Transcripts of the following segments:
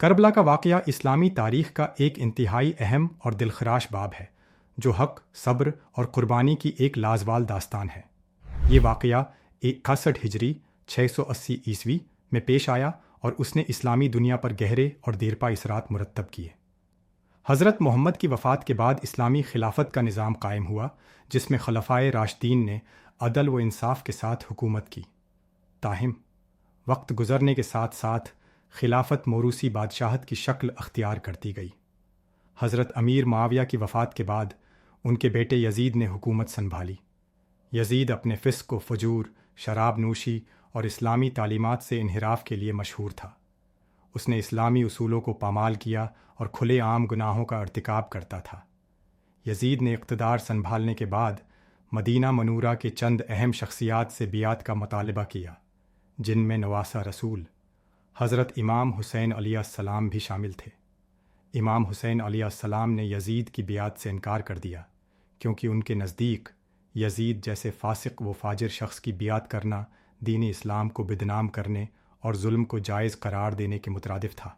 کربلا کا واقعہ اسلامی تاریخ کا ایک انتہائی اہم اور دلخراش باب ہے جو حق، صبر اور قربانی کی ایک لازوال داستان ہے۔ یہ واقعہ 61 ہجری 680 عیسوی میں پیش آیا اور اس نے اسلامی دنیا پر گہرے اور دیرپا اثرات مرتب کیے۔ حضرت محمد کی وفات کے بعد اسلامی خلافت کا نظام قائم ہوا جس میں خلفائے راشدین نے عدل و انصاف کے ساتھ حکومت کی۔ تاہم وقت گزرنے کے ساتھ ساتھ خلافت موروثی بادشاہت کی شکل اختیار کرتی گئی۔ حضرت امیر معاویہ کی وفات کے بعد ان کے بیٹے یزید نے حکومت سنبھالی۔ یزید اپنے فسق و فجور، شراب نوشی اور اسلامی تعلیمات سے انحراف کے لیے مشہور تھا۔ اس نے اسلامی اصولوں کو پامال کیا اور کھلے عام گناہوں کا ارتکاب کرتا تھا۔ یزید نے اقتدار سنبھالنے کے بعد مدینہ منورہ کے چند اہم شخصیات سے بیعت کا مطالبہ کیا، جن میں نواسہ رسول حضرت امام حسین علیہ السلام بھی شامل تھے۔ امام حسین علیہ السلام نے یزید کی بیعت سے انکار کر دیا کیونکہ ان کے نزدیک یزید جیسے فاسق و فاجر شخص کی بیعت کرنا دین اسلام کو بدنام کرنے اور ظلم کو جائز قرار دینے کے مترادف تھا۔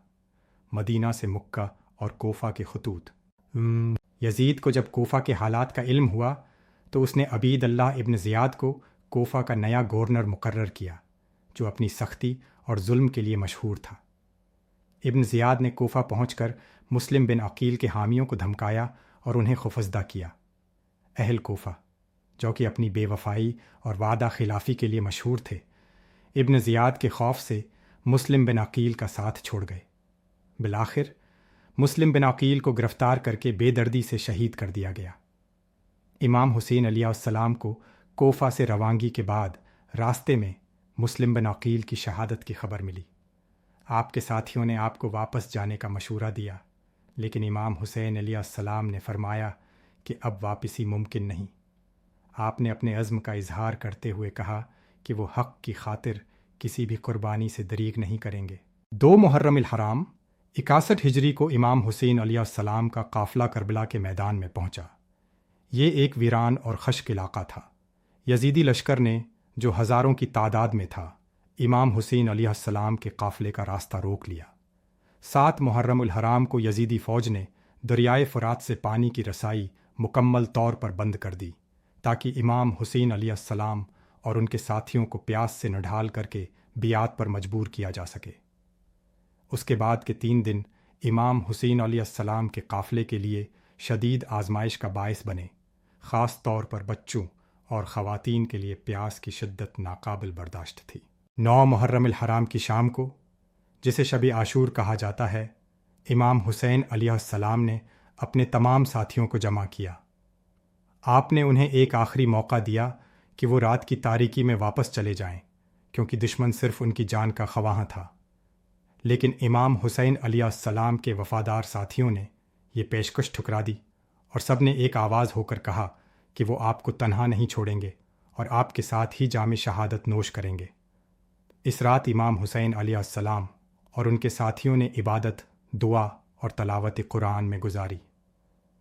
مدینہ سے مکہ اور کوفہ کے خطوط۔ یزید کو جب کوفہ کے حالات کا علم ہوا تو اس نے عبید اللہ ابن زیاد کو کوفہ کا نیا گورنر مقرر کیا، جو اپنی سختی اور ظلم کے لیے مشہور تھا۔ ابن زیاد نے کوفہ پہنچ کر مسلم بن عقیل کے حامیوں کو دھمکایا اور انہیں خوفزدہ کیا۔ اہل کوفہ، جو کہ اپنی بے وفائی اور وعدہ خلافی کے لیے مشہور تھے، ابن زیاد کے خوف سے مسلم بن عقیل کا ساتھ چھوڑ گئے۔ بالآخر مسلم بن عقیل کو گرفتار کر کے بے دردی سے شہید کر دیا گیا۔ امام حسین علیہ السلام کو کوفہ سے روانگی کے بعد راستے میں مسلم بن عقیل کی شہادت کی خبر ملی۔ آپ کے ساتھیوں نے آپ کو واپس جانے کا مشورہ دیا، لیکن امام حسین علیہ السلام نے فرمایا کہ اب واپسی ممکن نہیں۔ آپ نے اپنے عزم کا اظہار کرتے ہوئے کہا کہ وہ حق کی خاطر کسی بھی قربانی سے دریغ نہیں کریں گے۔ 2 محرم الحرام 61 ہجری کو امام حسین علیہ السلام کا قافلہ کربلا کے میدان میں پہنچا۔ یہ ایک ویران اور خشک علاقہ تھا۔ یزیدی لشکر نے، جو ہزاروں کی تعداد میں تھا، امام حسین علیہ السلام کے قافلے کا راستہ روک لیا۔ 7 محرم الحرام کو یزیدی فوج نے دریائے فرات سے پانی کی رسائی مکمل طور پر بند کر دی تاکہ امام حسین علیہ السلام اور ان کے ساتھیوں کو پیاس سے نڈھال کر کے بیعت پر مجبور کیا جا سکے۔ اس کے بعد کے 3 دن امام حسین علیہ السلام کے قافلے کے لیے شدید آزمائش کا باعث بنے، خاص طور پر بچوں اور خواتین کے لیے پیاس کی شدت ناقابل برداشت تھی۔ 9 محرم الحرام کی شام کو، جسے شب عاشور کہا جاتا ہے، امام حسین علیہ السلام نے اپنے تمام ساتھیوں کو جمع کیا۔ آپ نے انہیں ایک آخری موقع دیا کہ وہ رات کی تاریکی میں واپس چلے جائیں کیونکہ دشمن صرف ان کی جان کا خواہاں تھا، لیکن امام حسین علیہ السلام کے وفادار ساتھیوں نے یہ پیشکش ٹھکرا دی اور سب نے ایک آواز ہو کر کہا کہ وہ آپ کو تنہا نہیں چھوڑیں گے اور آپ کے ساتھ ہی جام شہادت نوش کریں گے۔ اس رات امام حسین علیہ السلام اور ان کے ساتھیوں نے عبادت، دعا اور تلاوت قرآن میں گزاری۔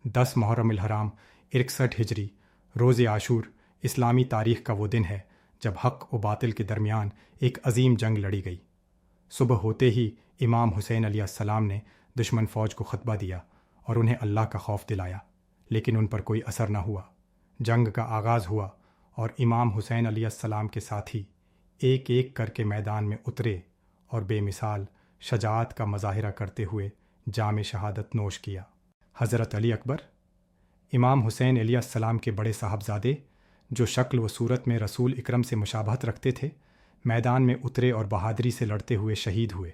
10 محرم الحرام 61 ہجری روز عاشور اسلامی تاریخ کا وہ دن ہے جب حق و باطل کے درمیان ایک عظیم جنگ لڑی گئی۔ صبح ہوتے ہی امام حسین علیہ السلام نے دشمن فوج کو خطبہ دیا اور انہیں اللہ کا خوف دلایا، لیکن ان پر کوئی اثر نہ ہوا۔ جنگ کا آغاز ہوا اور امام حسین علیہ السلام کے ساتھی ایک ایک کر کے میدان میں اترے اور بے مثال شجاعت کا مظاہرہ کرتے ہوئے جام شہادت نوش کیا۔ حضرت علی اکبر، امام حسین علیہ السلام کے بڑے صاحبزادے، جو شکل و صورت میں رسول اکرم سے مشابہت رکھتے تھے، میدان میں اترے اور بہادری سے لڑتے ہوئے شہید ہوئے۔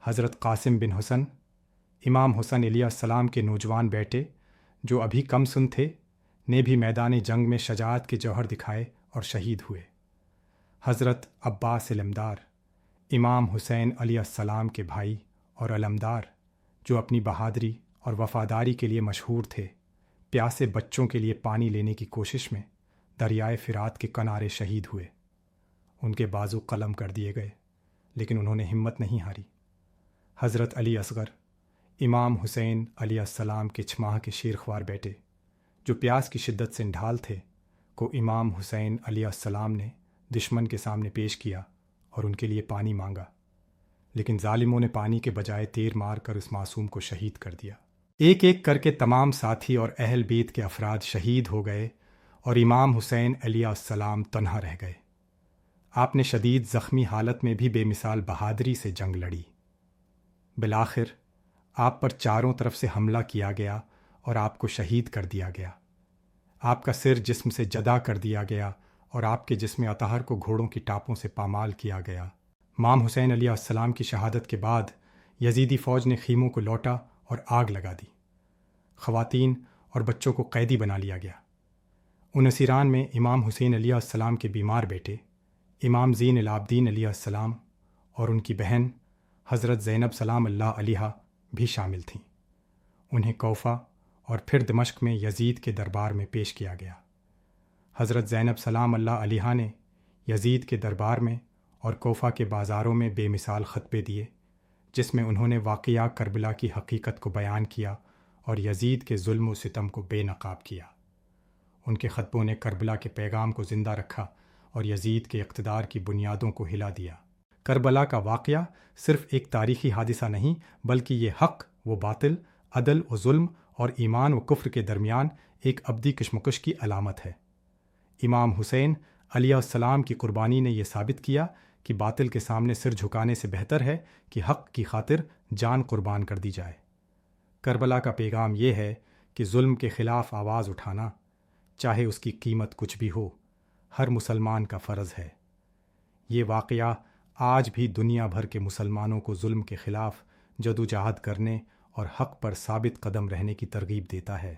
حضرت قاسم بن حسن، امام حسن علیہ السلام کے نوجوان بیٹے، جو ابھی کم سن تھے، نے بھی میدان جنگ میں شجاعت کے جوہر دکھائے اور شہید ہوئے۔ حضرت عباس علمدار، امام حسین علیہ السلام کے بھائی اور علمدار، جو اپنی بہادری اور وفاداری کے لیے مشہور تھے، پیاسے بچوں کے لیے پانی لینے کی کوشش میں دریائے فرات کے کنارے شہید ہوئے۔ ان کے بازو قلم کر دیے گئے، لیکن انہوں نے ہمت نہیں ہاری۔ حضرت علی اصغر، امام حسین علیہ السلام کے 6 ماہ کے شیرخوار بیٹے، جو پیاس کی شدت سے نڈھال تھے، کو امام حسین علیہ السلام نے دشمن کے سامنے پیش کیا اور ان کے لیے پانی مانگا، لیکن ظالموں نے پانی کے بجائے تیر مار کر اس معصوم کو شہید کر دیا۔ ایک ایک کر کے تمام ساتھی اور اہل بیت کے افراد شہید ہو گئے اور امام حسین علیہ السلام تنہا رہ گئے۔ آپ نے شدید زخمی حالت میں بھی بے مثال بہادری سے جنگ لڑی۔ بالآخر آپ پر چاروں طرف سے حملہ کیا گیا اور آپ کو شہید کر دیا گیا۔ آپ کا سر جسم سے جدا کر دیا گیا اور آپ کے جسم اطہر کو گھوڑوں کی ٹاپوں سے پامال کیا گیا۔ امام حسین علیہ السلام کی شہادت کے بعد یزیدی فوج نے خیموں کو لوٹا اور آگ لگا دی۔ خواتین اور بچوں کو قیدی بنا لیا گیا۔ ان اسیران میں امام حسین علیہ السلام کے بیمار بیٹے امام زین العابدین علیہ السلام اور ان کی بہن حضرت زینب سلام اللہ علیہا بھی شامل تھیں۔ انہیں کوفہ اور پھر دمشق میں یزید کے دربار میں پیش کیا گیا۔ حضرت زینب سلام اللہ علیہا نے یزید کے دربار میں اور کوفہ کے بازاروں میں بے مثال خطبے دیے، جس میں انہوں نے واقعہ کربلا کی حقیقت کو بیان کیا اور یزید کے ظلم و ستم کو بے نقاب کیا۔ ان کے خطبوں نے کربلا کے پیغام کو زندہ رکھا اور یزید کے اقتدار کی بنیادوں کو ہلا دیا۔ کربلا کا واقعہ صرف ایک تاریخی حادثہ نہیں، بلکہ یہ حق و باطل، عدل و ظلم اور ایمان و کفر کے درمیان ایک ابدی کشمکش کی علامت ہے۔ امام حسین علیہ السلام کی قربانی نے یہ ثابت کیا کہ باطل کے سامنے سر جھکانے سے بہتر ہے کہ حق کی خاطر جان قربان کر دی جائے۔ کربلا کا پیغام یہ ہے کہ ظلم کے خلاف آواز اٹھانا، چاہے اس کی قیمت کچھ بھی ہو، ہر مسلمان کا فرض ہے۔ یہ واقعہ آج بھی دنیا بھر کے مسلمانوں کو ظلم کے خلاف جدوجہد کرنے اور حق پر ثابت قدم رہنے کی ترغیب دیتا ہے۔